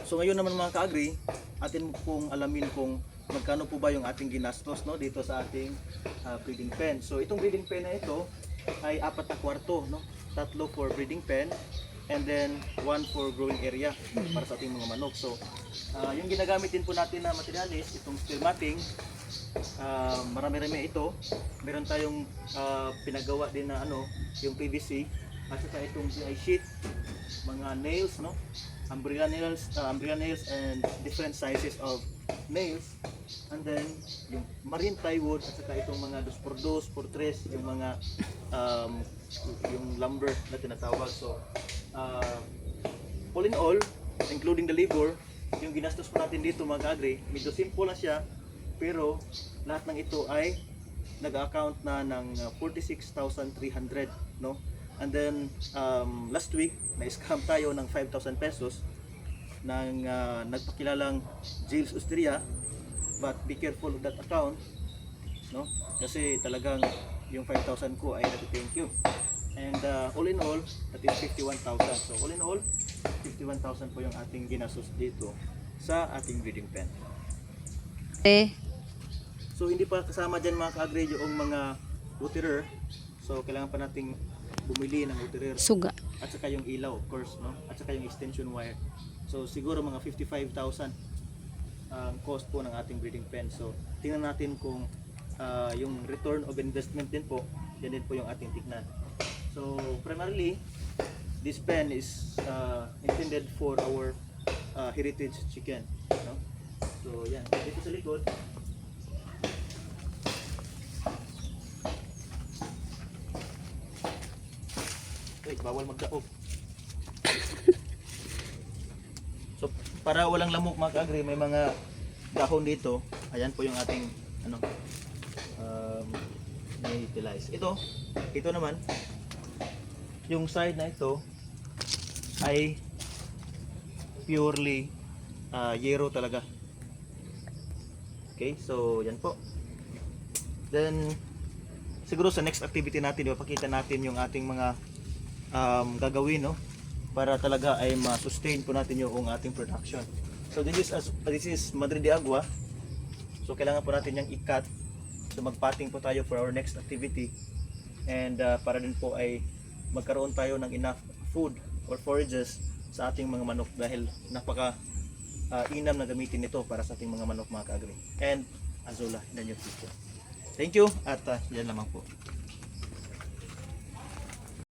So ngayon naman mga ka-agri, atin pong alamin kung magkano po ba yung ating ginastos, no, dito sa ating breeding pen. So itong breeding pen na ito ay 4 na kwarto, no? 3 for breeding pen and then 1 for growing area para sa ating mga manok. So yung ginagamit din po natin na materialis, itong steel matting, marami-rami ito. Meron tayong pinagawa din na yung PVC at saka itong GI sheet, mga nails, no? Umbrella nails and different sizes of nails, and then yung marine plywood at saka itong mga 2x2, 4x3, yung mga yung lumber na tinatawag. So all in all, including the labor, yung ginastos po natin dito mga ka-agri, medyo simple lang siya, pero lahat ng ito ay nag-account na ng 46,300, no? And then last week na-scam tayo ng 5,000 pesos ng nagpakilalang James Austria, but be careful of that account, no? Kasi talagang yung 5,000 ko ay nati-thank you. And all in all, that is 51,000. So all in all, 51,000 po yung ating ginastos dito sa ating breeding pen. So hindi pa kasama dyan mga ka-agri yung mga waterer. So kailangan pa nating bumili ng waterer. Suga. At saka yung ilaw, of course, no? At saka yung extension wire. So siguro mga 55,000 ang cost po ng ating breeding pen. So tingnan natin kung yung return of investment din po, yan din po yung ating tignan. So primarily, this pen is intended for our heritage chicken, no? So yan, dito sa likod, bawal magdaog. So para walang lamok mga ka-agri, may mga dahon dito. Ayan po yung ating na-utilize. Ito naman, yung side na ito ay purely yero talaga. Okay, so yan po. Then siguro sa next activity natin, ipapakita natin yung ating mga gagawin, no, para talaga ay ma-sustain po natin yung ating production. So this is Madre de Agua. So kailangan po natin yung i-cut. So magpotting po tayo for our next activity, and para din po ay magkaroon tayo ng enough food or forages sa ating mga manok, dahil napaka inam na gamitin ito para sa ating mga manok mga ka-agri and Azolla in the near future. Thank you, at yan lamang po.